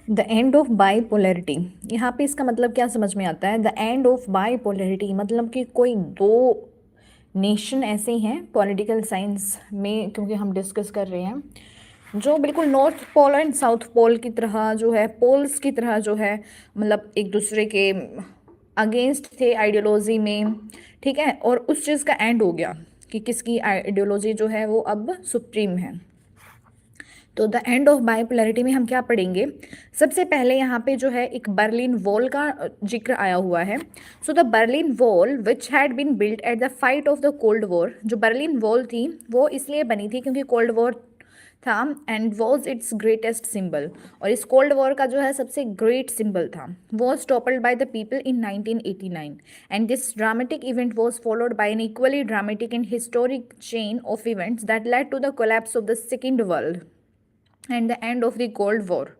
The end of बाईपोलैरिटी, यहाँ पे इसका मतलब क्या समझ में आता है? द एंड ऑफ बाईपोलैरिटी मतलब कि कोई दो नेशन ऐसे हैं पॉलिटिकल साइंस में, क्योंकि हम डिस्कस कर रहे हैं, जो बिल्कुल north pole and south pole की तरह जो है, पोल्स की तरह जो है, मतलब एक दूसरे के अगेंस्ट थे आइडियोलॉजी में, ठीक है। और उस चीज़ का एंड हो गया कि किसकी आइडियोलॉजी जो है वो अब सुप्रीम है। तो द एंड ऑफ बाइपोलैरिटी में हम क्या पढ़ेंगे? सबसे पहले यहाँ पे जो है एक बर्लिन वॉल का जिक्र आया हुआ है। So the Berlin wall which had been built at the fight of the cold war, जो बर्लिन वॉल थी वो इसलिए बनी थी क्योंकि कोल्ड वॉर था, and was its greatest symbol, और इस कोल्ड वॉर का जो है सबसे ग्रेट सिंबल था, was toppled by the people in 1989, and this dramatic event was followed by an equally dramatic and historic chain of events that led to the collapse of the second world and the end of the cold war.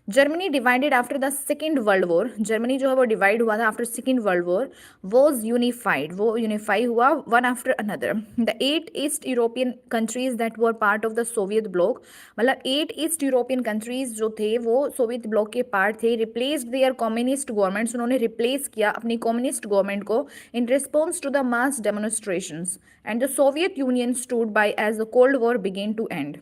Germany divided after the second world war, Germany जो है वो divide हुआ था after second world war, was unified, वो unify हुआ one after another. The 8 east European countries that were part of the Soviet bloc, मतलब 8 east European countries जो थे वो सोवियत ब्लॉक के पार्ट थे, रिप्लेस्ड देयर कम्युनिस्ट गवर्नमेंट्स, उन्होंने replace किया अपनी कम्युनिस्ट गवर्नमेंट को in response to the mass demonstrations, and the Soviet Union stood by as the cold war began to end,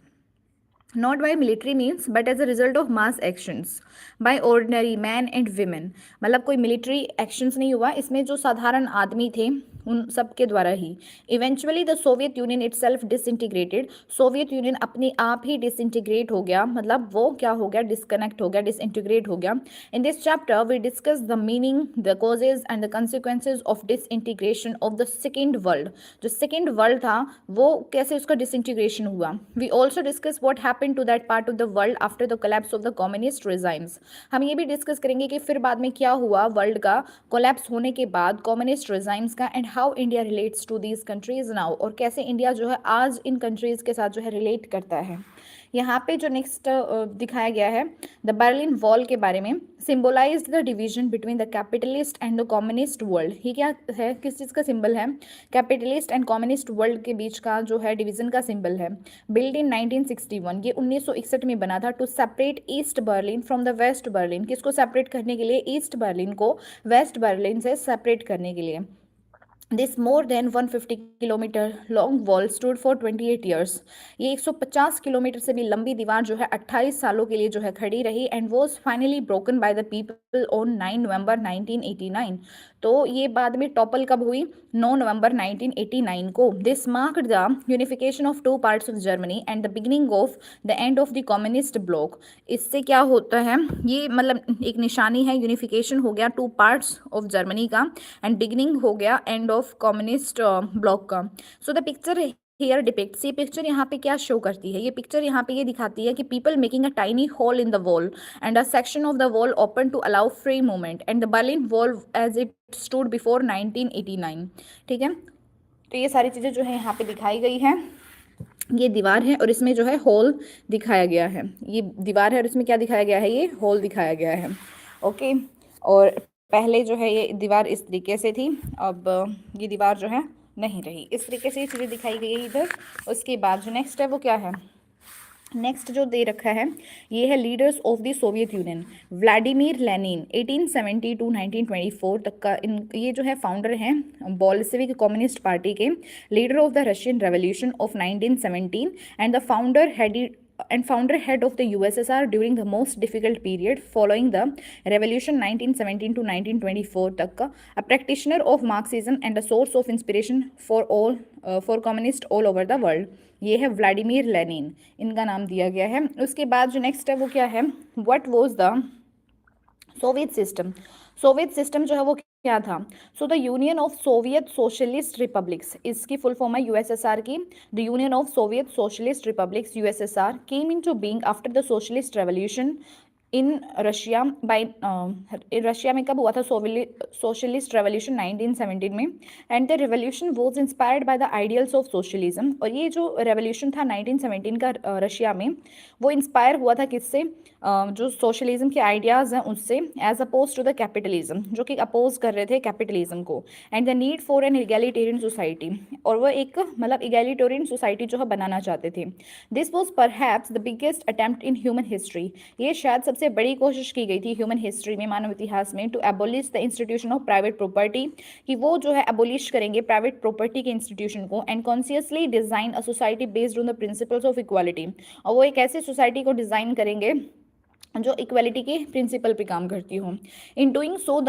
not by military means but as a result of mass actions by ordinary men and women। मतलब कोई military actions नहीं हुआ इसमें, जो साधारण आदमी थे उन सब के द्वारा ही। Eventually the Soviet Union itself disintegrated, Soviet Union अपने आप ही डिसइंटीग्रेट हो गया, मतलब वो क्या हो गया? डिस्कनेक्ट हो गया, डिसइंटीग्रेट हो गया। In this chapter we discuss the meaning, the causes and the consequences of disintegration of the second world, जो सेकेंड वर्ल्ड था वो कैसे उसका डिसइंटीग्रेशन हुआ। We also discuss what happened to that part of the world after the collapse of the communist regimes, हम ये भी discuss करेंगे कि फिर बाद में क्या हुआ वर्ल्ड का कोलैप्स होने के बाद कम्युनिस्ट रिजाइम्स का, and how India relates to these countries now, और कैसे इंडिया जो है आज इन कंट्रीज के साथ जो है रिलेट करता है। यहाँ पे जो नेक्स्ट दिखाया गया है द बर्लिन वॉल के बारे में, symbolise the division between the capitalist and the communist world. ये क्या है, किस चीज़ का सिंबल है? कैपिटलिस्ट एंड कम्युनिस्ट वर्ल्ड के बीच का जो है डिवीजन का सिंबल है। बिल्ड इन 1961, ये 1961 में बना था, to separate east Berlin from the west Berlin, किसको सेपरेट करने के लिए? ईस्ट बर्लिन को वेस्ट बर्लिन से सेपरेट करने के लिए। This more than 150 kilometre long wall stood for 28 years, ये 150 किलोमीटर से भी लंबी दीवार जो है 28 सालों के लिए जो है खड़ी रही, and was finally broken by the people on 9 नवंबर 1989। तो ये बाद में टॉपल कब हुई? 9 नवंबर 1989 को। This marked the unification of two parts of Germany and the beginning of the end of the communist bloc. इससे क्या होता है? ये मतलब एक निशानी है, यूनिफिकेशन हो गया टू पार्ट्स ऑफ जर्मनी का, एंड बिगिनिंग हो गया एंड ऑफ कम्युनिस्ट ब्लॉक का। So the picture here depicts, ये पिक्चर यहाँ पे क्या शो करती है? ये पिक्चर यहाँ पे ये दिखाती है कि people making a tiny hole in the wall and a section of the wall open to allow free movement, and the Berlin wall as it stood before 1989। ठीक है, तो ये सारी चीज़ें जो है यहाँ पे दिखाई गई हैं। ये दीवार है और इसमें जो है होल दिखाया गया है, ये दीवार है और इसमें क्या दिखाया गया है? ये होल दिखाया गया है। ओके, और पहले जो है ये दीवार इस तरीके से थी, अब ये दीवार जो है नहीं रही, इस तरीके से ये चीज़ें दिखाई गई है इधर। उसके बाद जो नेक्स्ट है वो क्या है? नेक्स्ट जो दे रखा है ये है leaders of the Soviet Union. Vladimir Lenin 1870 to 1924 तक का ये जो है फाउंडर हैं बोल्शेविक कम्युनिस्ट पार्टी के, leader of the Russian revolution of 1917 and the founder head of the USSR during the most difficult period following the revolution 1917 to 1924 तक का, a practitioner of Marxism and a source of inspiration for communists all over the world। ये है Vladimir Lenin, इनका नाम दिया गया है। उसके बाद जो नेक्स्ट है वो क्या है? What was the Soviet system, Soviet system जो है वो क्या था? So the union of Soviet socialist republics, इसकी फुल फॉर्म है यूएसएसआर की। The union of Soviet socialist republics USSR came into being after the socialist revolution in Russia by, Russia में कब हुआ था सोशलिस्ट रेवोल्यूशन? 1917 में, and the revolution was inspired by the ideals of socialism. और ये जो revolution था 1917 का रशिया में, वो इंस्पायर हुआ था किससे? जो सोशलिज्म के आइडियाज़ हैं उससे, as oppose to the capitalism, जो कि अपोज कर रहे थे कैपिटलिज्म को, and the need for an egalitarian society, और वो एक मतलब इगैलिटेरियन सोसाइटी जो है बनाना चाहते थे। This was perhaps the biggest attempt in human history, ये शायद सबसे सबसे बड़ी कोशिश की गई थी ह्यूमन हिस्ट्री में, मानव इतिहास में, to abolish the institution of private property, कि वो जो है एबोलिश करेंगे प्राइवेट प्रॉपर्टी के इंस्टीट्यूशन को, and consciously design a society based on the principles of equality, और वो एक ऐसी सोसाइटी को डिजाइन करेंगे जो इक्वालिटी के प्रिंसिपल पे काम करती हो। In doing so the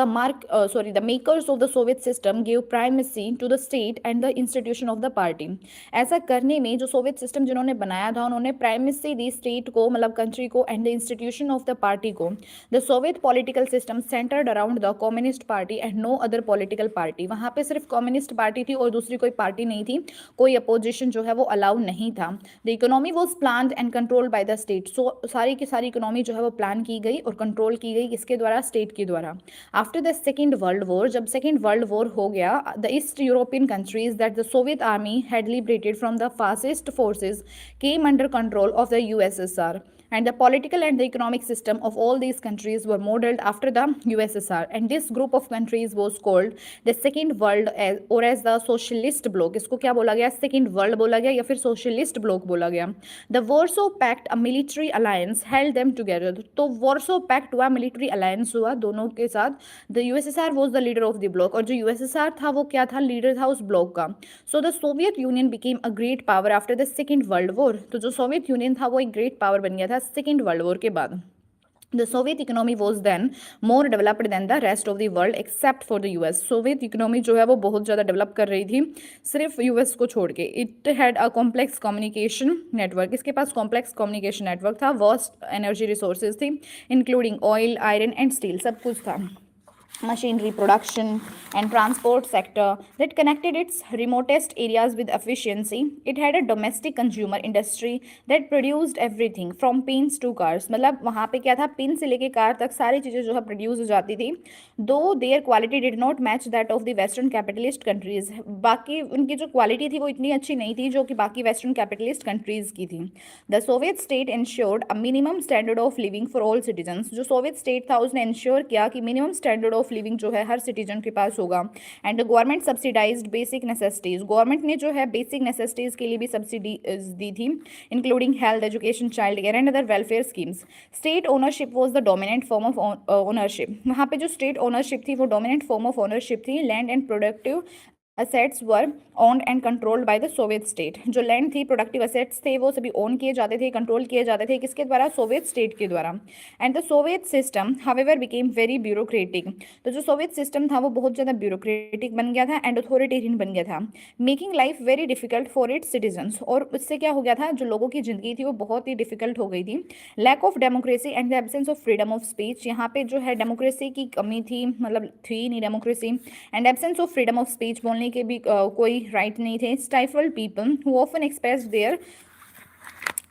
makers of the Soviet system give primacy to the state and the institution of the party. ऐसा करने में जो सोवियत सिस्टम जिन्होंने बनाया था उन्होंने प्राइमेसी दी स्टेट को, मतलब कंट्री को, and the institution of the party को। The Soviet political system centred around the communist party and no other political party. वहाँ पे सिर्फ कम्युनिस्ट पार्टी थी और दूसरी कोई पार्टी नहीं थी, कोई अपोजिशन जो है वो अलाउ नहीं था। The economy was plan and controlled by the state. So सारी की सारी इकोनॉमी जो है वो प्लान की गई और कंट्रोल की गई किसके द्वारा? स्टेट के द्वारा। After the second world war, जब सेकेंड वर्ल्ड वॉर हो गया, the east European countries that the Soviet army had liberated from the fascist forces came under control of the USSR, and the political and the economic system of all these countries were modeled after the USSR, and this group of countries was called the second world or as the socialist bloc। इसको क्या बोला गया? second world बोला गया या फिर socialist bloc बोला गया। the Warsaw Pact, a military alliance, held them together। तो Warsaw Pact हुआ, military alliance हुआ दोनों के साथ। the USSR was the leader of the bloc, और जो USSR था वो क्या था? लीडर था उस ब्लॉक का। so the Soviet Union became a great power after the second world war। तो जो सोवियत यूनियन था वो एक ग्रेट पावर बन गया था सेकेंड वर्ल्ड वॉर के बाद। The Soviet economy was then more developed than the rest of the world except for the US। Soviet economy जो है वो बहुत ज़्यादा डेवलप कर रही थी सिर्फ यूएस को छोड़ के। It had a complex communication network, इसके पास कॉम्प्लेक्स कम्युनिकेशन नेटवर्क था। वास्ट एनर्जी रिसोर्सेज थी including oil, iron and steel, सब कुछ था। machinery production and transport sector that connected its remotest areas with efficiency। It had a domestic consumer industry that produced everything from pins to cars। मतलब वहाँ पे क्या था? Pin से लेके कार तक सारी चीज़ें जो है प्रोड्यूस हो जाती थी। दो there quality did not match that of the western capitalist countries. बाकी उनकी जो क्वालिटी थी वो इतनी अच्छी नहीं थी जो कि बाकी वेस्टर्न कैपिटलिस्ट कंट्रीज की थी। The Soviet state insured a minimum standard of living for all citizens. जो सोवियत स्टेट था उसने इंश्योर किया कि मिनिमम स्टैंडर्ड ऑफ लिविंग जो है हर सिटीजन के पास होगा। And government subsidised basic necessities. Government ने जो है बेसिक नेसेसिटीज के लिए भी सब्सिडी दी थी, including health, education, child care and other welfare schemes. State ownership was the dominant form of ownership. वहाँ पे जो स्टेट ओनरशिप थी वो डोमिनेंट फॉर्म ऑफ ओनरशिप थी। Land and productive assets were owned and controlled by the Soviet state. जो land थी, productive assets थे, वो सभी ओन किए जाते थे, कंट्रोल किए जाते थे, किसके द्वारा? सोवियत स्टेट के द्वारा। And the Soviet system however became very bureaucratic. तो जो सोवियत सिस्टम था वो बहुत ज़्यादा ब्यूरोक्रेटिक बन गया था एंड अथॉरिटेरियन बन गया था, making life very difficult for its citizens. और उससे क्या हो गया था? जो लोगों की ज़िंदगी थी वो बहुत ही डिफिकल्ट हो गई थी। Lack of democracy and the absence of freedom of speech. यहाँ पे जो है डेमोक्रेसी की कमी थी, मतलब थी नहीं democracy, and absence of freedom of speech, बोलने के भी कोई राइट नहीं थे। Stifled people who often express their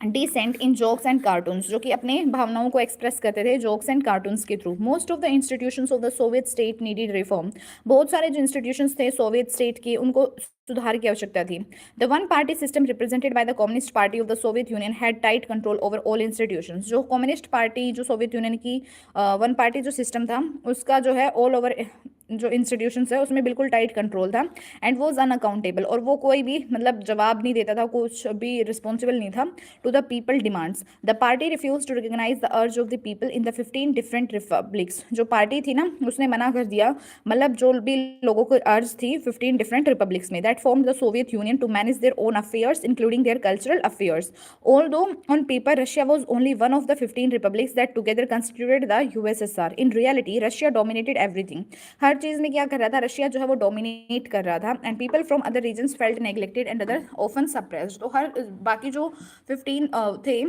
dissent in jokes and cartoons, जो कि अपने भावनाओं को एक्सप्रेस करते थे जोक्स एंड कार्टून्स के through. Most of the institutions of the Soviet state needed reform. बहुत सारे जो इंस्टीट्यूशंस थे सोवियत स्टेट के उनको सुधार की आवश्यकता थी। The one party system represented by the communist party of the Soviet union had tight control over all institutions. जो कम्युनिस्ट पार्टी, जो सोवियत यूनियन की वन पार्टी जो सिस्टम था उसका जो है ऑल ओवर जो इंस्टीट्यूशंस है उसमें बिल्कुल टाइट कंट्रोल था। एंड वॉज अनअकाउंटेबल, और वो कोई भी मतलब जवाब नहीं देता था, कुछ भी रिस्पॉन्सिबल नहीं था to the people demands. The party refuse to recognise the urge of the people in the 15 different republics. जो पार्टी थी ना उसने मना कर दिया, मतलब जो भी लोगों को अर्ज थी 15 डिफरेंट रिपब्लिक्स में, that formed the Soviet Union to manage their own affairs, including their cultural affairs. Although on paper Russia was only one of the 15 republics that together constituted the USSR, in reality Russia dominated everything। हर चीज में क्या कर रहा था? Russia जो है वो dominate कर रहा था। And people from other regions felt neglected and other often suppressed. तो हर बाकी जो 15 थे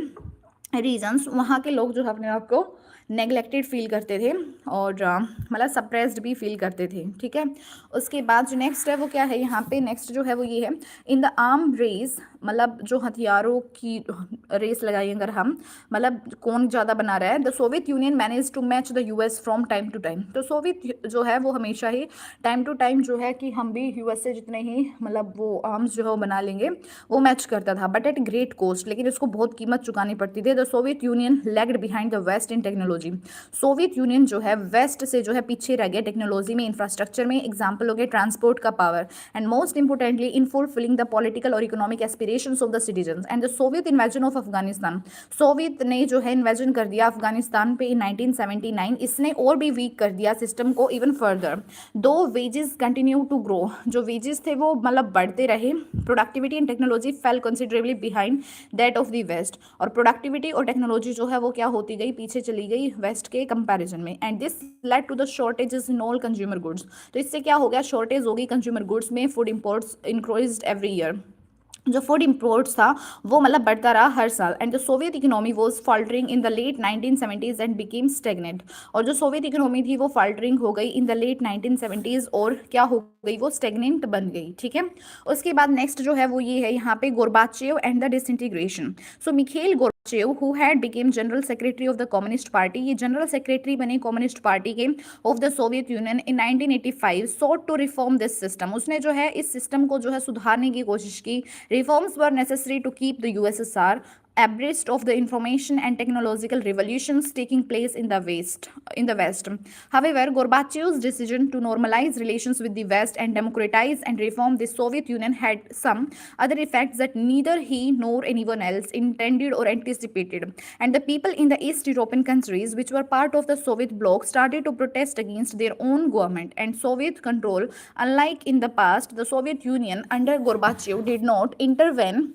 रीजन्स, वहाँ के लोग जो है अपने आप को नेग्लेक्टेड फील करते थे और मतलब सप्रेस्ड भी फील करते थे। ठीक है, उसके बाद जो नेक्स्ट है वो क्या है? यहाँ पे नेक्स्ट जो है वो ये है, इन द आर्म रेस, मतलब जो हथियारों की रेस लगाई अगर हम, मतलब कौन ज़्यादा बना रहा है। The Soviet Union manage to match the US from time to time. तो सोवियत जो है वो हमेशा ही टाइम टू टाइम जो है कि हम भी यूएस से जितने ही मतलब वो आर्म्स जो है वो बना लेंगे, वो मैच करता था, बट एट ग्रेट कॉस्ट, लेकिन इसको बहुत कीमत चुकानी पड़ती थी। The Soviet Union lagged behind the west in technology. Technology. Soviet Union जो है वेस्ट से जो है पीछे रह गया टेक्नोलॉजी में, इंफ्रास्ट्रक्चर में। एग्जाम्पल हो गया ट्रांसपोर्ट का power, and most importantly in fulfilling the political और economic aspirations of the citizen. And the Soviet invasion of Afghanistan, Soviet ने जो है इन्वेजन कर दिया अफगानिस्तान पे इन 1979। इसने और भी वीक कर दिया सिस्टम को even further. Though wages continue to grow, जो वेजेस थे वो मतलब बढ़ते रहे। Productivity and technology fell considerably behind that of the west, और प्रोडक्टिविटी और टेक्नोलॉजी जो है वो क्या होती गई, पीछे चली गई वेस्ट के कंपैरिजन में। And this led to the shortages in all consumer goods, तो इससे क्या हो गया, शॉर्टेज होगी कंज्यूमर गुड्स में। Food imports increased every year, जो फूड इंपोर्ट्स था वो मतलब बढ़ता रहा हर साल। And the Soviet economy was faltering in the late 1970s and became stagnant, और जो सोवियत इकोनॉमी थी वो फॉल्टरिंग हो गई इन द लेट 1970s और क्या हो गई, वो स्टेगनेंट बन गई। ठीक है, उसके बाद नेक्स्ट जो है वो ये है यहाँ पे Gorbachev and the disintegration. So Mikhail Gorbachev who had become general secretary of the communist party, ये जनरल सेक्रेटरी बने कम्युनिस्ट पार्टी के of the Soviet Union in 1985, sought to reform this system. उसने जो है इस सिस्टम को जो है सुधारने की कोशिश की। Reforms were necessary to keep the USSR abreast of the information and technological revolutions taking place in the West. However, Gorbachev's decision to normalize relations with the West and democratize and reform the Soviet Union had some other effects that neither he nor anyone else intended or anticipated. And the people in the East European countries, which were part of the Soviet bloc, started to protest against their own government and Soviet control. Unlike in the past, the Soviet Union under Gorbachev did not intervene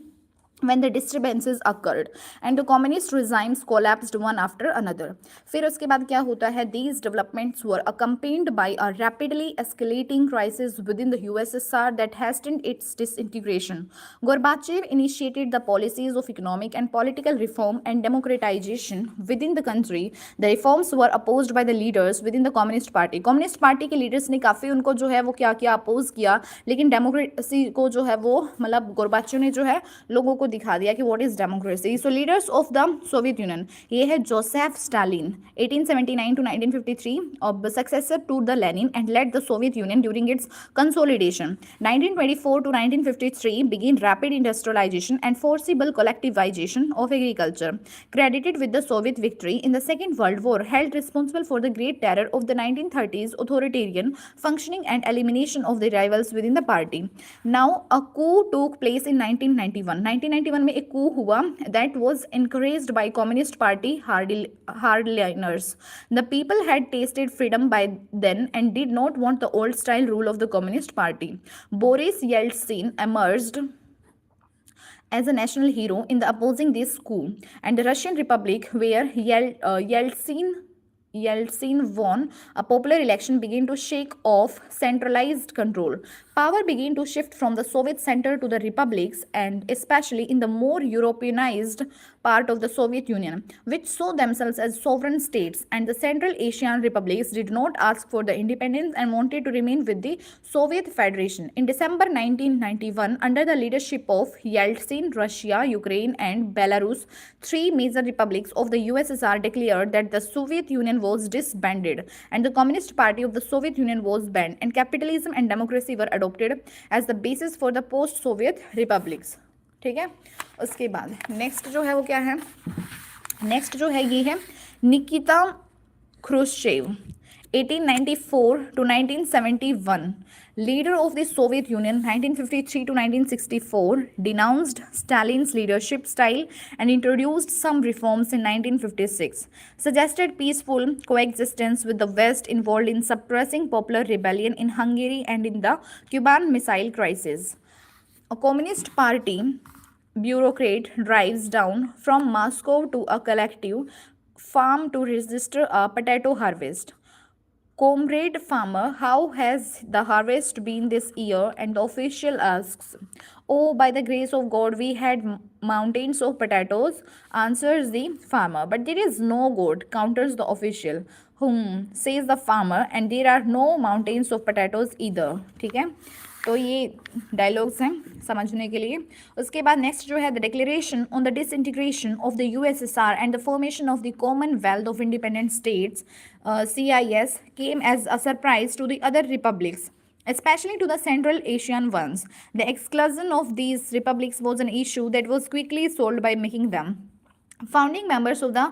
when the disturbances occurred and the communist regimes collapsed one after another. फिर उसके बाद क्या होता है, these developments were accompanied by a rapidly escalating crisis within the USSR that hastened its disintegration. Gorbachev initiated the policies of economic and political reform and democratization within the country. The reforms were opposed by the leaders within the Communist Party. Communist Party के leaders ने काफ़ी उनको जो है वो क्या किया, oppose किया, लेकिन डेमोक्रेसी को जो है वो मतलब गोरबाचेव ने जो है लोगों को दिखा दिया कि what is democracy. So leaders of the Soviet Union, ये है जोसेफ स्टालिन 1879 to 1953, और successor to the Lenin, and led the Soviet Union during its consolidation. 1924 to 1953 begin rapid industrialization and forcible collectivization of agriculture, credited with the Soviet victory in the Second World War, held responsible for the Great Terror of the 1930s, authoritarian functioning and elimination of the rivals within the party. Now a coup took place in 1991. 1991 में एक कू हुआ that was encouraged by Communist Party hardliners. The people had tasted freedom by then and did not want the old style rule of the Communist Party. Boris Yeltsin emerged as a national hero in the opposing this coup, and the Russian Republic, where Yeltsin won a popular election, began to shake off centralized control. Power began to shift from the Soviet center to the republics, and especially in the more Europeanized part of the Soviet Union, which saw themselves as sovereign states, and the Central Asian republics did not ask for the independence and wanted to remain with the Soviet Federation. In December 1991, under the leadership of Yeltsin, Russia, Ukraine, and Belarus, three major republics of the USSR declared that the Soviet Union was disbanded and the Communist Party of the Soviet Union was banned, and capitalism and democracy were adopted as the basis for the post-Soviet republics. ठीक है, उसके बाद next जो है वो क्या है, next जो है ये है Nikita Khrushchev 1894 to 1971, leader of the Soviet Union 1953 to 1964, denounced Stalin's leadership style and introduced some reforms in 1956, suggested peaceful coexistence with the West involved in suppressing popular rebellion in Hungary and in the Cuban Missile Crisis. A Communist Party bureaucrat drives down from Moscow to a collective farm to register a potato harvest. Comrade farmer, how has the harvest been this year? And the official asks. Oh, by the grace of God, we had mountains of potatoes, answers the farmer. But there is no God, counters the official. Says the farmer, and there are no mountains of potatoes either. ठीक है, तो ये dialogues हैं समझने के लिए। उसके बाद नेक्स्ट जो है the declaration on the disintegration of the USSR and the formation of the Commonwealth of independent states CIS came as a surprise to the other republics, especially to the Central Asian ones. The exclusion of these republics was an issue that was quickly solved by making them founding members of the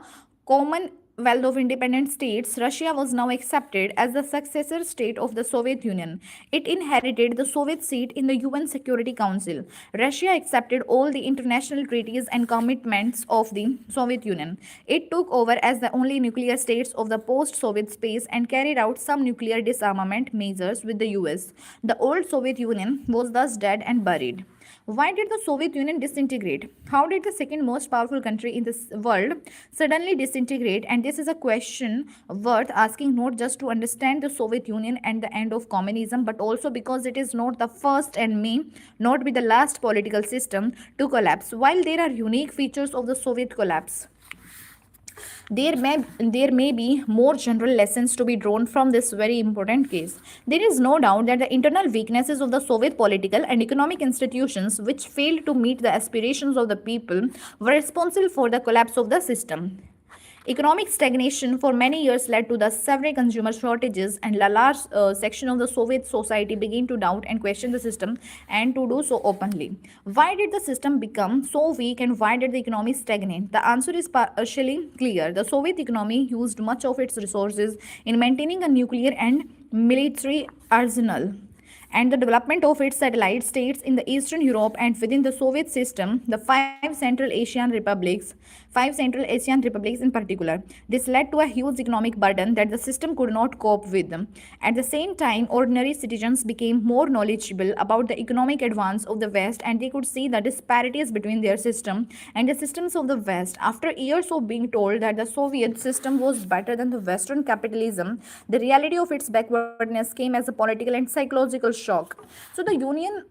Commonwealth wealth of independent states, Russia was now accepted as the successor state of the Soviet Union. It inherited the Soviet seat in the UN Security Council. Russia accepted all the international treaties and commitments of the Soviet Union. It took over as the only nuclear state of the post Soviet space and carried out some nuclear disarmament measures with the US. The old Soviet Union was thus dead and buried. Why did the Soviet Union disintegrate? How did the second most powerful country in the world suddenly disintegrate? And this is a question worth asking not just to understand the Soviet Union and the end of communism, but also because it is not the first and may not be the last political system to collapse. While there are unique features of the Soviet collapse, there may be more general lessons to be drawn from this very important case. There is no doubt that the internal weaknesses of the Soviet political and economic institutions, which failed to meet the aspirations of the people, were responsible for the collapse of the system. Economic stagnation for many years led to the severe consumer shortages, and a large section of the Soviet society began to doubt and question the system, and to do so openly. Why did the system become so weak, and why did the economy stagnate? The answer is partially clear. The Soviet economy used much of its resources in maintaining a nuclear and military arsenal and the development of its satellite states in the Eastern Europe and within the Soviet system, the five Central Asian republics in particular. This led to a huge economic burden that the system could not cope with. At the same time, ordinary citizens became more knowledgeable about the economic advance of the West, and they could see the disparities between their system and the systems of the West. After years of being told that the Soviet system was better than the Western capitalism, the reality of its backwardness came as a political and psychological shock. So the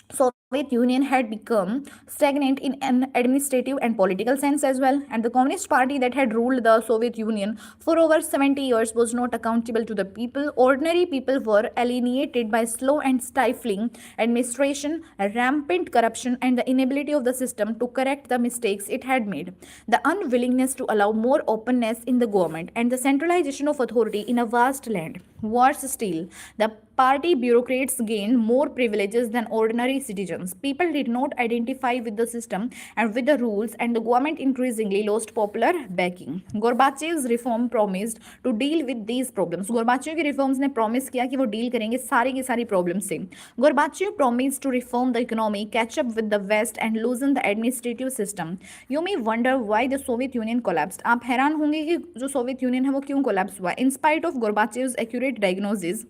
Soviet Union had become stagnant in an administrative and political sense as well, and the Communist Party that had ruled the Soviet Union for over 70 years was not accountable to the people. Ordinary people were alienated by slow and stifling administration, rampant corruption, and the inability of the system to correct the mistakes it had made. The unwillingness to allow more openness in the government and the centralization of authority in a vast land. Worse still, the party bureaucrats gained more privileges than ordinary citizens. People did not identify with the system and with the rules, and the government increasingly lost popular backing. Gorbachev's reform promised to deal with these problems. Gorbachev के reforms ने promise किया कि वो deal करेंगे सारी की सारी problems से. Gorbachev promised to reform the economy, catch up with the West, and loosen the administrative system. You may wonder why the Soviet Union collapsed. आप हैरान होंगे कि जो Soviet Union है वो क्यों collapse हुआ. In spite of Gorbachev's accurate diagnosis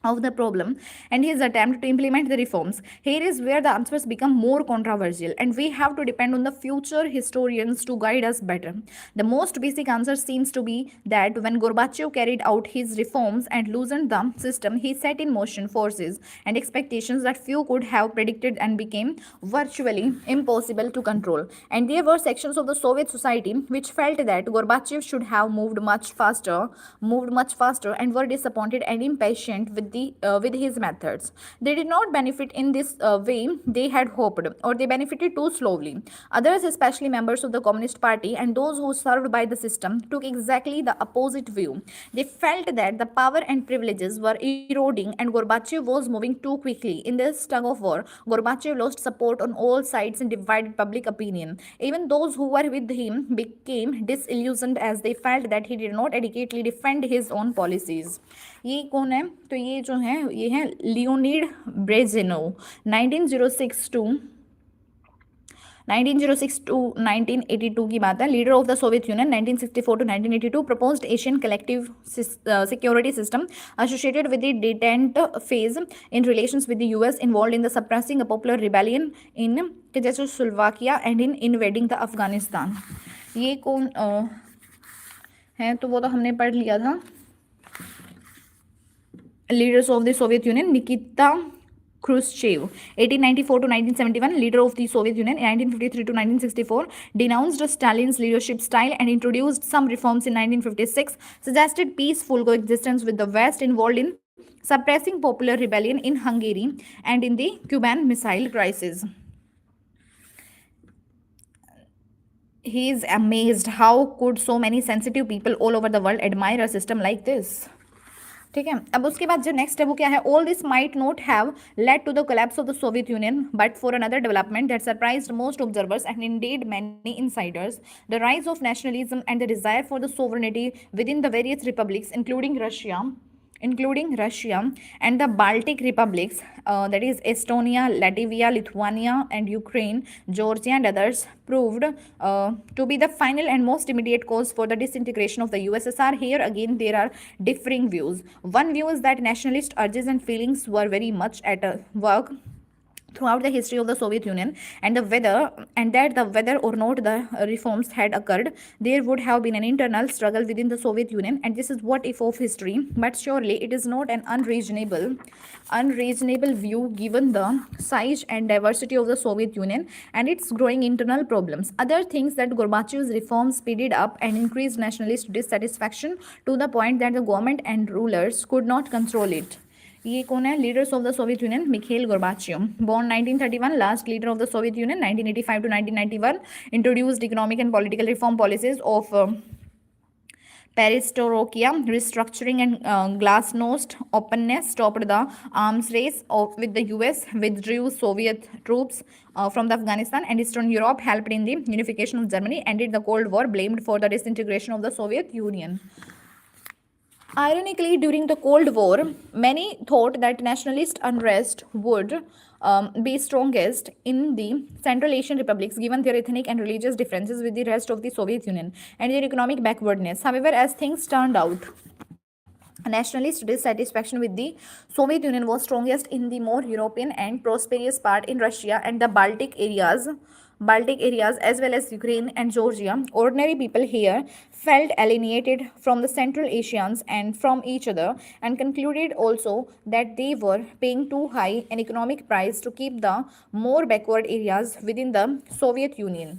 of the problem and his attempt to implement the reforms, here is where the answers become more controversial, and we have to depend on the future historians to guide us better. The most basic answer seems to be that when Gorbachev carried out his reforms and loosened the system, he set in motion forces and expectations that few could have predicted and became virtually impossible to control. And there were sections of the Soviet society which felt that Gorbachev should have moved much faster, and were disappointed and impatient with his methods. They did not benefit in this way they had hoped, or they benefited too slowly. Others, especially members of the Communist Party and those who served by the system, took exactly the opposite view. They felt that the power and privileges were eroding and Gorbachev was moving too quickly. In this tug of war, Gorbachev lost support on all sides and divided public opinion. Even those who were with him became disillusioned as they felt that he did not adequately defend his own policies. ये कौन है? तो ये जो है ये है Leonid ब्रेजिनोव. 1906 to 1982 की बात है. Leader of the Soviet Union 1964 to 1982. Proposed Asian collective security system associated with the detent phase in relations with the US, involved in the suppressing a popular rebellion in Czechoslovakia and in invading the Afghanistan. ये कौन है? तो वो तो हमने पढ़ लिया था. Leaders of the Soviet Union, Nikita Khrushchev, 1894 to 1971, leader of the Soviet Union, 1953 to 1964, denounced Stalin's leadership style and introduced some reforms in 1956, suggested peaceful coexistence with the West, involved in suppressing popular rebellion in Hungary and in the Cuban Missile Crisis. He is amazed how could so many sensitive people all over the world admire a system like this. ठीक है। अब उसके बाद जो next है वो क्या है, all this might not have led to the collapse of the Soviet Union but for another development that surprised most observers and indeed many insiders, the rise of nationalism and the desire for the sovereignty within the various republics including Russia and the Baltic republics, that is Estonia, Latvia, Lithuania, and Ukraine, Georgia, and others, proved to be the final and most immediate cause for the disintegration of the USSR. Here again, there are differing views. One view is that nationalist urges and feelings were very much at work throughout the history of the Soviet Union, and whether or not the reforms had occurred, there would have been an internal struggle within the Soviet Union, and this is what if of history. But surely it is not an unreasonable view given the size and diversity of the Soviet Union and its growing internal problems. Other things that Gorbachev's reforms speeded up and increased nationalist dissatisfaction to the point that the government and rulers could not control it. ये कौन है, leaders of the Soviet union, Michelle Gorbachev, born 1931, last leader of the Soviet Union 1985 to 1991, introduced economic and political reform policies of perestroika, restructuring and glasnost openness, stopped the arms race with the US, withdrew Soviet troops from the Afghanistan and Eastern Europe, helped in the unification of Germany, ended the Cold War, blamed for the disintegration of the Soviet Union. Ironically, during the Cold War, many thought that nationalist unrest would be strongest in the Central Asian republics given their ethnic and religious differences with the rest of the Soviet Union and their economic backwardness. However, as things turned out, nationalist dissatisfaction with the Soviet Union was strongest in the more European and prosperous part in Russia and the Baltic areas as well as Ukraine and Georgia. Ordinary people here felt alienated from the Central Asians and from each other, and concluded also that they were paying too high an economic price to keep the more backward areas within the Soviet Union.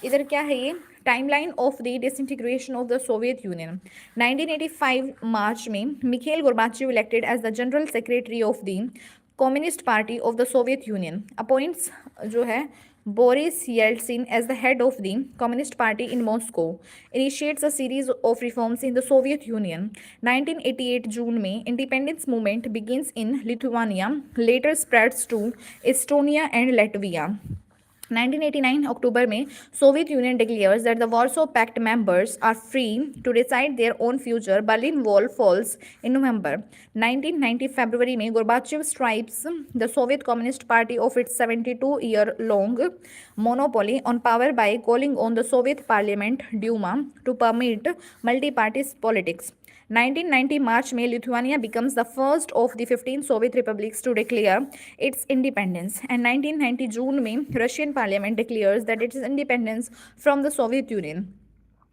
इधर क्या है ये timeline of the disintegration of the Soviet Union. 1985 March में Mikhail Gorbachev elected as the general secretary of the communist party of the Soviet Union, appoints जो है Boris Yeltsin as the head of the Communist Party in Moscow, initiates a series of reforms in the Soviet Union. 1988 June में independence movement begins in Lithuania, later spreads to Estonia and Latvia. 1989 अक्टूबर में Soviet Union declares that the Warsaw Pact members are free to decide their own future. Berlin Wall falls in November. 1990 फरवरी में Gorbachev strips the Soviet communist party of its 72-year long monopoly on power by calling on the Soviet Parliament Duma to permit multi-party politics. 1990 March में Lithuania becomes the first of the 15 Soviet republics to declare its independence, and 1990 June में Russian Parliament declares that it is independence from the Soviet Union.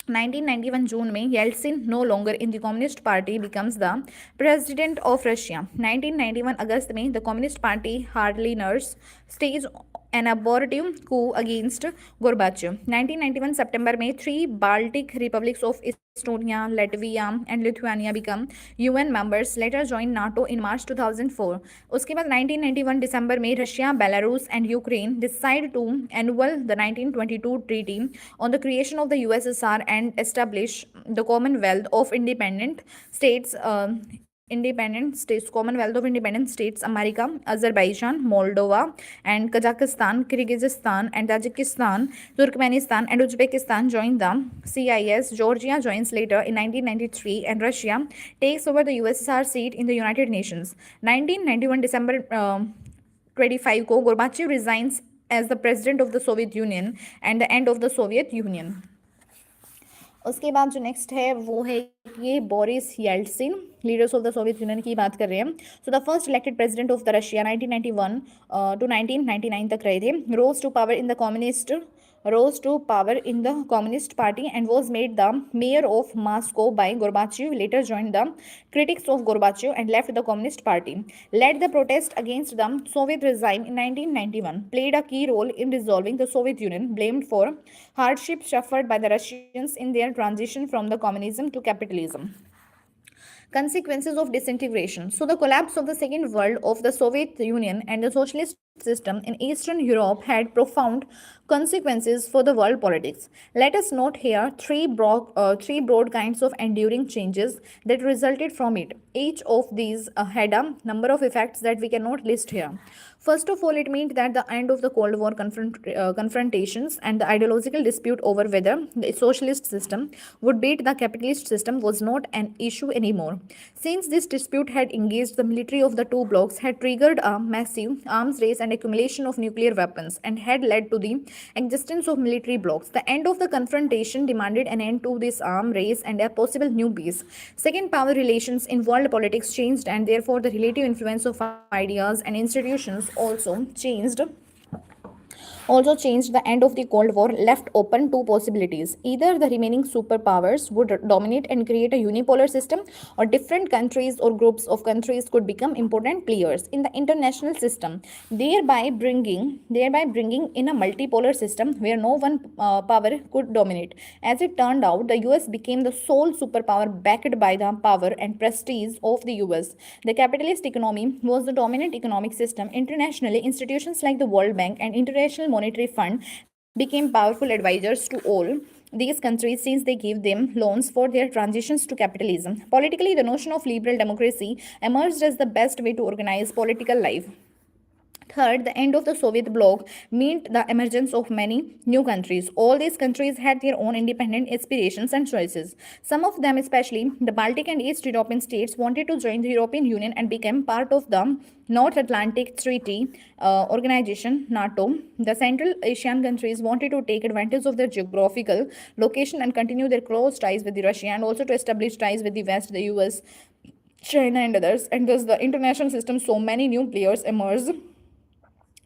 1991 जून में Yeltsin, no longer in the Communist Party, becomes the president of Russia. 1991 अगस्त में the Communist Party hardliners stage an abortive coup against Gorbachev. 1991 सितंबर में 3 Baltic republics of Estonia, Latvia and Lithuania become UN members, later joined NATO in March 2004. उसके बाद 1991 दिसंबर में Russia, Belarus and Ukraine decide to annul the 1922 treaty on the creation of the USSR and establish the Commonwealth of Independent States, Commonwealth of Independent States, America, Azerbaijan, Moldova and Kazakhstan, Kyrgyzstan and Tajikistan, Turkmenistan and Uzbekistan join the CIS. Georgia joins later in 1993 and Russia takes over the USSR seat in the United Nations. 1991 December 25 को Gorbachev resigns as the president of the Soviet Union and the end of the Soviet Union. उसके बाद जो next है वो है ये Boris Yeltsin, leaders of the Soviet Union की बात कर रहे हैं. So the first elected president of the Russia 1991 to 1999 तक रहे थे. rose to power in the Communist Party and was made the mayor of Moscow by Gorbachev, later joined the critics of Gorbachev and left the Communist Party. Led the protest against the Soviet regime in 1991. Played a key role in dissolving the Soviet Union. Blamed for hardships suffered by the Russians in their transition from the communism to capitalism. Consequences of disintegration. So the collapse of the Second World of the Soviet Union and the socialist system in Eastern Europe had profound consequences for the world politics. Let us note here three broad kinds of enduring changes that resulted from it. Each of these had a number of effects that we cannot list here. First of all, it meant that the end of the Cold War confrontations and the ideological dispute over whether the socialist system would beat the capitalist system was not an issue anymore. Since this dispute had engaged the military of the two blocs, had triggered a massive arms race and accumulation of nuclear weapons, and had led to the existence of military blocs. The end of the confrontation demanded an end to this arms race and a possible new peace. Second, power relations in world politics changed, and therefore the relative influence of ideas and institutions also changed. The end of the Cold War left open two possibilities. Either the remaining superpowers would dominate and create a unipolar system, or different countries or groups of countries could become important players in the international system, thereby bringing in a multipolar system where no one power could dominate. As it turned out, the US became the sole superpower backed by the power and prestige of the US. The capitalist economy was the dominant economic system internationally. Institutions like the World Bank and International Monetary Fund became powerful advisors to all these countries since they gave them loans for their transitions to capitalism. Politically, the notion of liberal democracy emerged as the best way to organize political life. Third, the end of the Soviet bloc meant the emergence of many new countries. All these countries had their own independent aspirations and choices. Some of them, especially the Baltic and East European states, wanted to join the European Union and become part of the North Atlantic Treaty Organization, NATO. The Central Asian countries wanted to take advantage of their geographical location and continue their close ties with Russia, and also to establish ties with the West, the US, China, and others. And thus, the international system saw many new players emerge,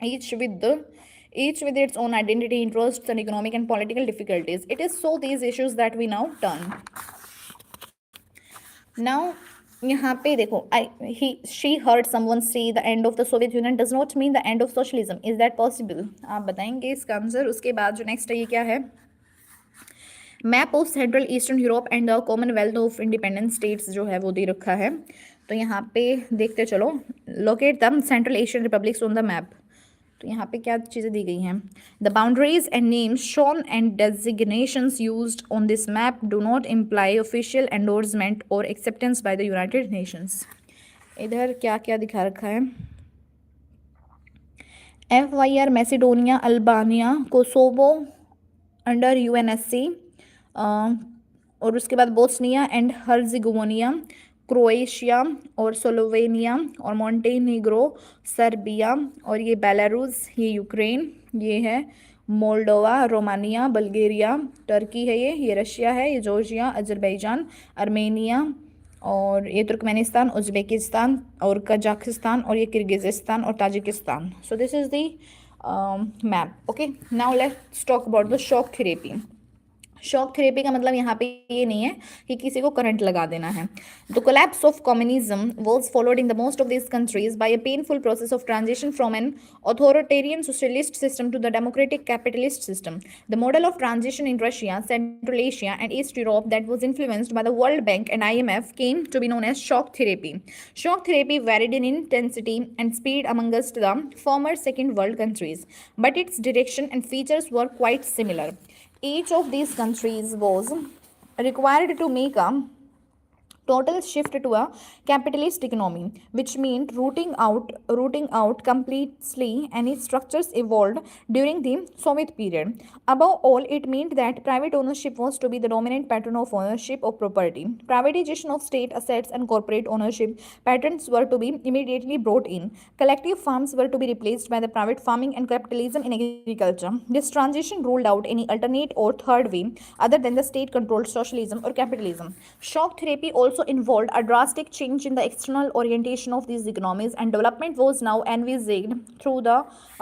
each with the each with its own identity, interests, and economic and political difficulties. It is so these issues that we now turn. Now, यहाँ पे देखो, she heard someone say the end of the Soviet Union does not mean the end of socialism. Is that possible? आप बताएंगे इसका answer. उसके बाद जो next है ये क्या है? Map of central eastern Europe and the Commonwealth of independent states जो है वो दे रखा है. तो यहाँ पे देखते चलो. Locate the Central Asian republics on the map. तो यहाँ पे क्या चीज़ें दी गई हैं? The boundaries and names shown and designations used on this map do not imply official endorsement और acceptance by the United Nations. इधर क्या क्या दिखा रखा है? FYR Macedonia, Albania, Kosovo under UNSC, और उसके बाद बोस्निया एंड हर्जिगोविना, क्रोएशिया और स्लोवेनिया और मॉन्टेनीग्रो, सर्बिया, और ये बेलारूस, ये यूक्रेन, ये है मोल्डोवा, रोमानिया, बल्गेरिया, टर्की है, ये रशिया है, ये जॉर्जिया, अजरबैजान, आर्मेनिया, और ये तुर्कमेनिस्तान, उज्बेकिस्तान और कजाकिस्तान, और ये किर्गिज़िस्तान और Tajikistan. So this is the map. Okay, now let's talk about the shock therapy. Shock therapy का मतलब यहाँ पे ये नहीं है कि किसी को करंट लगा देना है. The collapse of communism was followed in the most of this countries by a painful process of transition from an authoritarian socialist system to the democratic capitalist system. The model of transition in Russia, central Asia and east Europe that was influenced by the World Bank and IMF came to be known as shock therapy. Shock therapy varied in intensity and speed amongst the former Second World countries, but its direction and features were quite similar. Each of these countries was required to make a total shift to a capitalist economy, which meant rooting out completely any structures evolved during the Soviet period. Above all, it meant that private ownership was to be the dominant pattern of ownership of property. Privatization of state assets and corporate ownership patterns were to be immediately brought in. Collective farms were to be replaced by the private farming and capitalism in agriculture. This transition ruled out any alternate or third way other than the state-controlled socialism or capitalism. Shock therapy also involved a drastic change in the external orientation of these economies, and development was now envisaged through the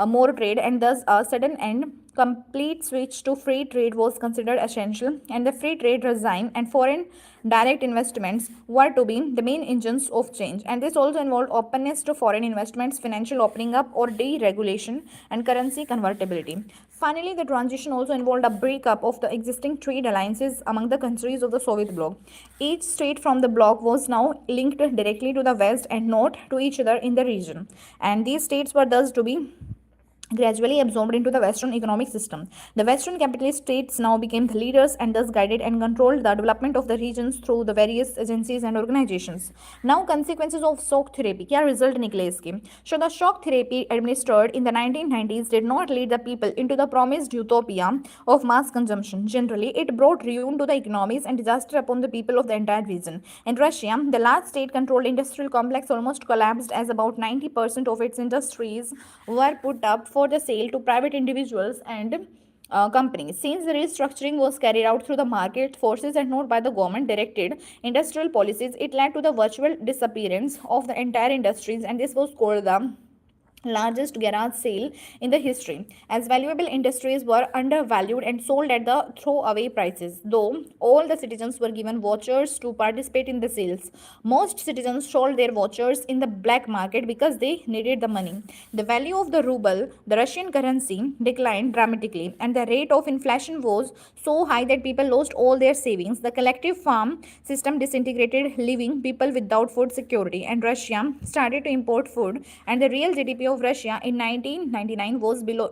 more trade, and thus a sudden and complete switch to free trade was considered essential, and the free trade regime and foreign direct investments were to be the main engines of change. And this also involved openness to foreign investments, financial opening up or deregulation, and currency convertibility. Finally, the transition also involved a breakup of the existing trade alliances among the countries of the Soviet bloc. Each state from the bloc was now linked directly to the West and not to each other in the region, and these states were thus to be gradually absorbed into the Western economic system. The Western capitalist states now became the leaders and thus guided and controlled the development of the regions through the various agencies and organizations. Now, consequences of shock therapy. क्या result निकले इसके? So, the shock therapy administered in the 1990s did not lead the people into the promised utopia of mass consumption. Generally, it brought ruin to the economies and disaster upon the people of the entire region. In Russia, the large state-controlled industrial complex almost collapsed as about 90% of its industries were put up for the sale to private individuals and companies. Since the restructuring was carried out through the market forces and not by the government directed industrial policies, it led to the virtual disappearance of the entire industries, and this was called the largest garage sale in the history, as valuable industries were undervalued and sold at the throwaway prices. Though all the citizens were given vouchers to participate in the sales, most citizens sold their vouchers in the black market because they needed the money. The value of the ruble, the Russian currency, declined dramatically, and the rate of inflation was so high that people lost all their savings. The collective farm system disintegrated, leaving people without food security, and Russia started to import food, and the real GDP of Russia in 1999 was below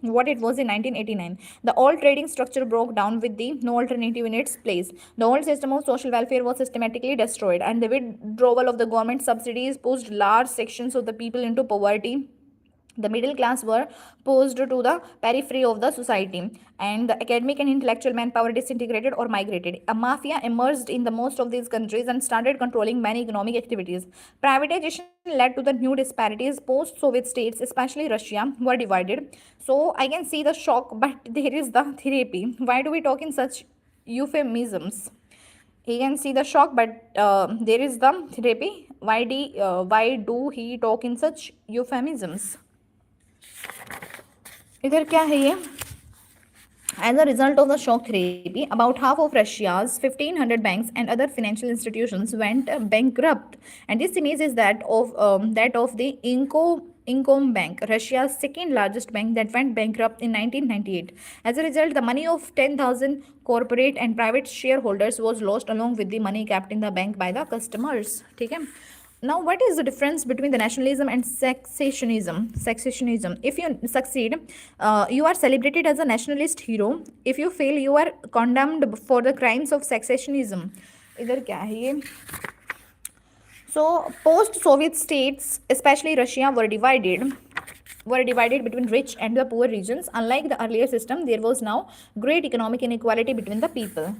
what it was in 1989. The old trading structure broke down with the no alternative in its place. The old system of social welfare was systematically destroyed, and the withdrawal of the government subsidies pushed large sections of the people into poverty. The middle class were pushed to the periphery of the society, and the academic and intellectual manpower disintegrated or migrated. A mafia emerged in the most of these countries and started controlling many economic activities. Privatization led to the new disparities. Post-Soviet states, especially Russia, were divided. So I can see the shock, but there is the therapy. Why do we talk in such euphemisms? He can see the shock, but there is the therapy. Why do he talk in such euphemisms? इधर क्या है ये? As a result of the shock therapy, about half of Russia's 1,500 banks and other financial institutions went bankrupt. And this image is that of the Income Bank, Russia's second largest bank that went bankrupt in 1998. As a result, the money of 10,000 corporate and private shareholders was lost along with the money kept in the bank by the customers. ठीक है? Now, what is the difference between the nationalism and secessionism? If you succeed, you are celebrated as a nationalist hero. If you fail, you are condemned for the crimes of secessionism. इधर क्या है ये? So, post-Soviet states, especially Russia, were divided between rich and the poor regions. Unlike the earlier system, there was now great economic inequality between the people.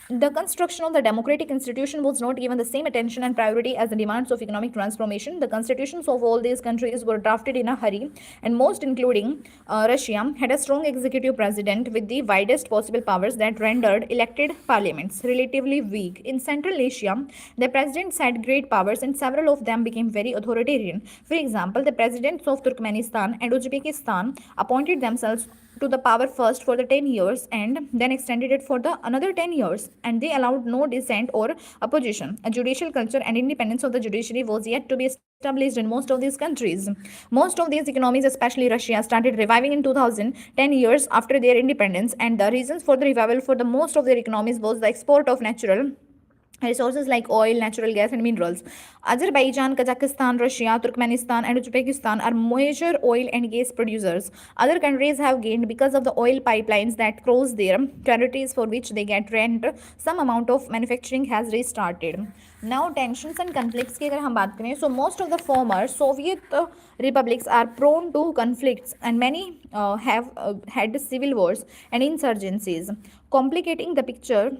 The construction of the democratic institution was not given the same attention and priority as the demands of economic transformation. The constitutions of all these countries were drafted in a hurry, and most, including Russia, had a strong executive president with the widest possible powers that rendered elected parliaments relatively weak. In Central Asia, the presidents had great powers, and several of them became very authoritarian. For example, the presidents of Turkmenistan and Uzbekistan appointed themselves to the power first for the 10 years and then extended it for the another 10 years, and they allowed no dissent or opposition. A judicial culture and independence of the judiciary was yet to be established in most of these countries. Most of these economies, especially Russia, started reviving in 2000, 10 years after their independence, and the reasons for the revival for the most of their economies was the export of natural resources like oil, natural gas, and minerals. Azerbaijan, Kazakhstan, Russia, Turkmenistan, and Uzbekistan are major oil and gas producers. Other countries have gained because of the oil pipelines that cross their territories for which they get rent. Some amount of manufacturing has restarted. Now, tensions and conflicts की अगर हम बात करें, so most of the former Soviet republics are prone to conflicts, and many have had civil wars and insurgencies. Complicating the picture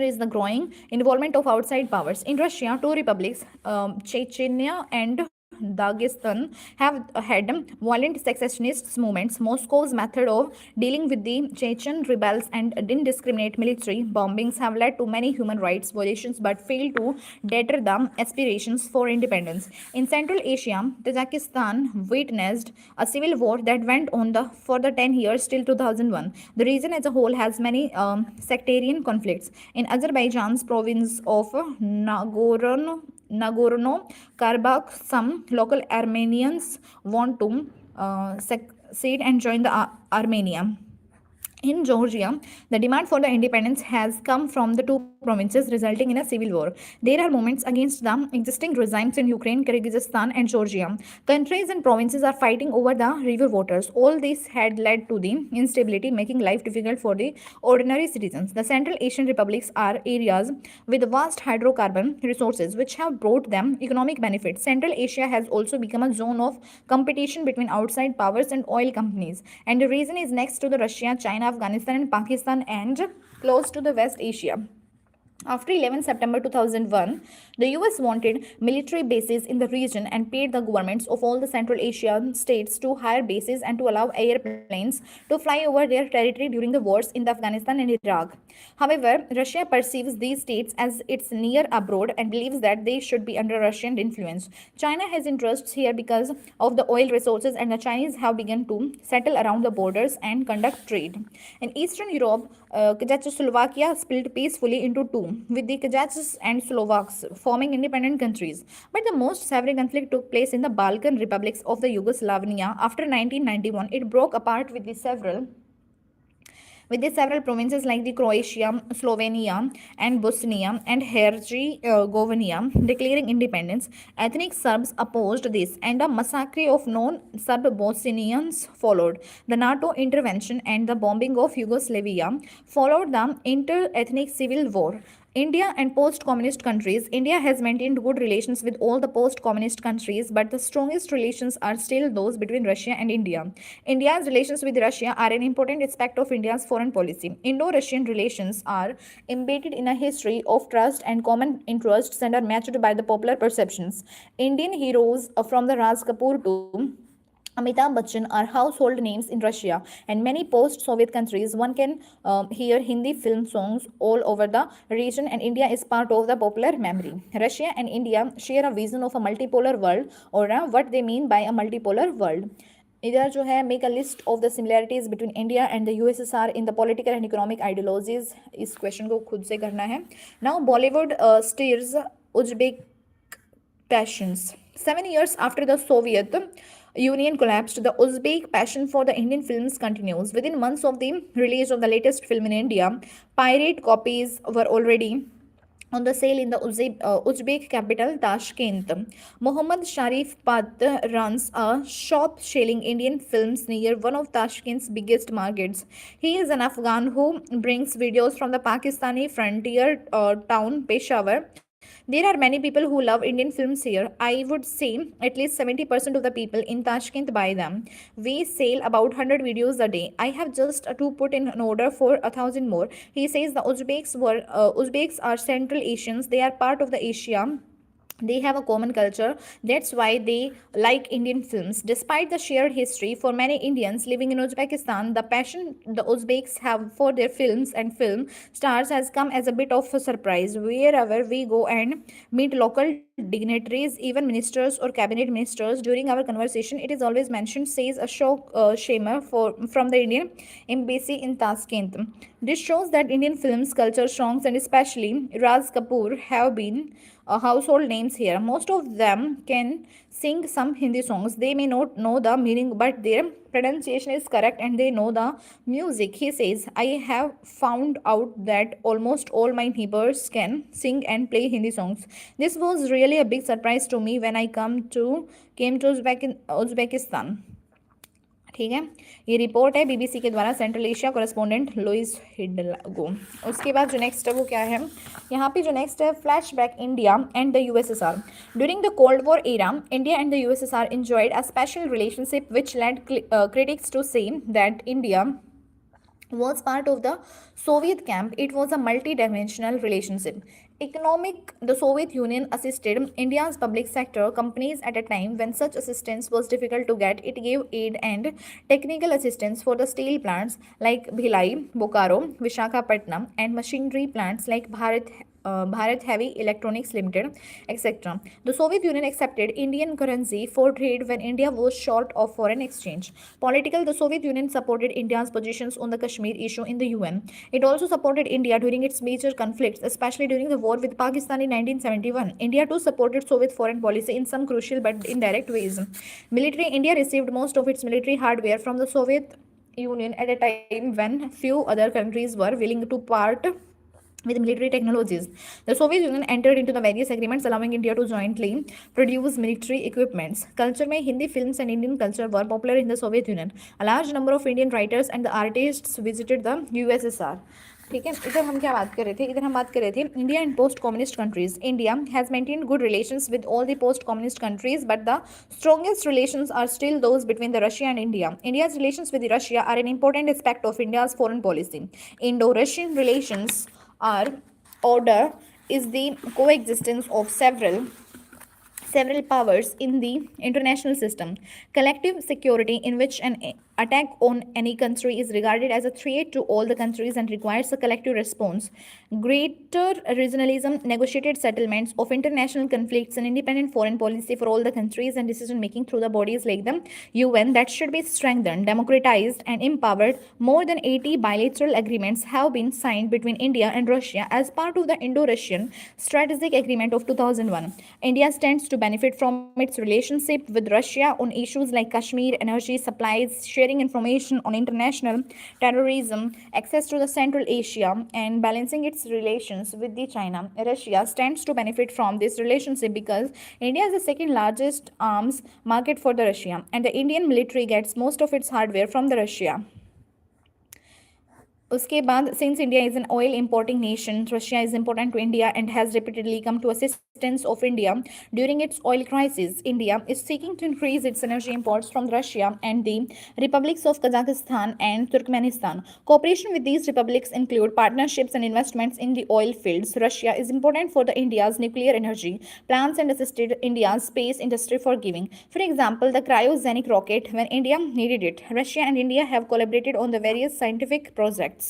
is the growing involvement of outside powers. In Russia, two republics, Chechnya and Dagestan, have had violent secessionist movements. Moscow's method of dealing with the Chechen rebels and indiscriminate military bombings have led to many human rights violations but failed to deter the aspirations for independence. In Central Asia, Tajikistan witnessed a civil war that went on for the 10 years till 2001. The region as a whole has many sectarian conflicts. In Azerbaijan's province of Nagorno-Karabakh, some local Armenians want to succeed and join the Armenia. In Georgia, the demand for the independence has come from the two provinces, resulting in a civil war. There are movements against the existing regimes in Ukraine, Kyrgyzstan, and Georgia. Countries and provinces are fighting over the river waters. All this had led to the instability, making life difficult for the ordinary citizens. The Central Asian republics are areas with vast hydrocarbon resources, which have brought them economic benefits. Central Asia has also become a zone of competition between outside powers and oil companies, and the region is next to the Russia, China, Afghanistan, and Pakistan, and close to the West Asia. After 11 September 2001, the US wanted military bases in the region and paid the governments of all the Central Asian states to hire bases and to allow airplanes to fly over their territory during the wars in the Afghanistan and Iraq. However, Russia perceives these states as its near abroad and believes that they should be under Russian influence. China has interests here because of the oil resources, and the Chinese have begun to settle around the borders and conduct trade. In Eastern Europe, Czechoslovakia split peacefully into two, with the Kazakhs and Slovaks forming independent countries. But the most severe conflict took place in the Balkan republics of the Yugoslavia after 1991. It broke apart with the several provinces like the Croatia, Slovenia, and Bosnia and Herzegovina declaring independence. Ethnic Serbs opposed this, and a massacre of non-Serb Bosnians followed. The NATO intervention and the bombing of Yugoslavia followed the inter-ethnic civil war. India and post-communist countries. India has maintained good relations with all the post-communist countries, but the strongest relations are still those between Russia and India. India's relations with Russia are an important aspect of India's foreign policy. Indo-Russian relations are embedded in a history of trust and common interests and are matched by the popular perceptions. Indian heroes from the Raj Kapoor to Amitabh Bachchan are household names in Russia and many post Soviet countries. One can hear Hindi film songs all over the region, and India is part of the popular memory. Russia and India share a vision of a multipolar world, or what they mean by a multipolar world. इधर जो है make a list of the similarities between India and the USSR in the political and economic ideologies. इस question को खुद से करना है. Now Bollywood stairs Uzbek passions. 7 years after the Soviet Union collapsed, the Uzbek passion for the Indian films continues. Within months of the release of the latest film in India, pirate copies were already on the sale in the Uzbek capital Tashkent. Mohammad Sharif Pat runs a shop selling Indian films near one of Tashkent's biggest markets. He is an Afghan who brings videos from the Pakistani frontier town Peshawar. There are many people who love Indian films here. I would say at least 70% of the people in Tashkent buy them. We sell about 100 videos a day. I have just to put in an order for 1,000 more. He says the Uzbeks are Central Asians. They are part of the Asia. They have a common culture. That's why they like Indian films. Despite the shared history, for many Indians living in Uzbekistan, the passion the Uzbeks have for their films and film stars has come as a bit of a surprise. Wherever we go and meet local dignitaries, even ministers or cabinet ministers, during our conversation, it is always mentioned, says Ashok Shamer from the Indian embassy in Tashkent. This shows that Indian films, culture, songs, and especially Raj Kapoor have been household names here. Most of them can sing some Hindi songs. They may not know the meaning, but their pronunciation is correct and they know the music. He says, I have found out that almost all my neighbors can sing and play Hindi songs. This was really a big surprise to me when I came to Uzbekistan. ठीक है, ये report है BBC के द्वारा. Central Asia correspondent Louise Hidalgo. उसके बाद जो next है वो क्या है, यहाँ पे जो नेक्स्ट है flashback India and the USSR. During the cold war era, India and the USSR enjoyed a special relationship which led critics to say that India was part of the Soviet camp. It was a multi-dimensional relationship. Economic, the Soviet Union assisted India's public sector companies at a time when such assistance was difficult to get. It gave aid and technical assistance for the steel plants like Bhilai, Bokaro, Vishakhapatnam, and machinery plants like Bharat Heavy Electronics Limited, etc. The Soviet Union accepted Indian currency for trade when India was short of foreign exchange. Political, the Soviet Union supported India's positions on the Kashmir issue in the UN. It also supported India during its major conflicts, especially during the war with Pakistan in 1971. India too supported Soviet foreign policy in some crucial but indirect ways. Military, India received most of its military hardware from the Soviet Union at a time when few other countries were willing to part with military technologies. The Soviet Union entered into the various agreements allowing India to jointly produce military equipments. Culture में Hindi films and Indian culture were popular in the Soviet Union. A large number of Indian writers and the artists visited the USSR. ठीक है, इधर हम क्या बात कर रहे थे, इधर हम बात कर रहे थे India and post communist countries. India has maintain good relations with all the post communist countries, but the strongest relations are still those between the Russia and India. India's relations with Russia are an important aspect of India's foreign policy. Indo-Russian relations are order is the coexistence of several powers in the international system. Collective security, in which an attack on any country is regarded as a threat to all the countries and requires a collective response. Greater regionalism, negotiated settlements of international conflicts, and independent foreign policy for all the countries and decision making through the bodies like the UN that should be strengthened, democratized, and empowered. More than 80 bilateral agreements have been signed between India and Russia as part of the Indo-Russian Strategic Agreement of 2001. India stands to benefit from its relationship with Russia on issues like Kashmir, energy supplies, sharing information on international terrorism, access to the Central Asia, and balancing its relations with the China. Russia stands to benefit from this relationship because India is the second largest arms market for the Russia, and the Indian military gets most of its hardware from the Russia. उसके बाद since India is an oil importing nation, Russia is important to India and has repeatedly come to assistance of India during its oil crisis. India is seeking to increase its energy imports from Russia and the republics of Kazakhstan and Turkmenistan. Cooperation with these republics include partnerships and investments in the oil fields. Russia is important for the India's nuclear energy plants and assisted India's space industry for giving. For example, the cryogenic rocket when India needed it. Russia and India have collaborated on the various scientific projects.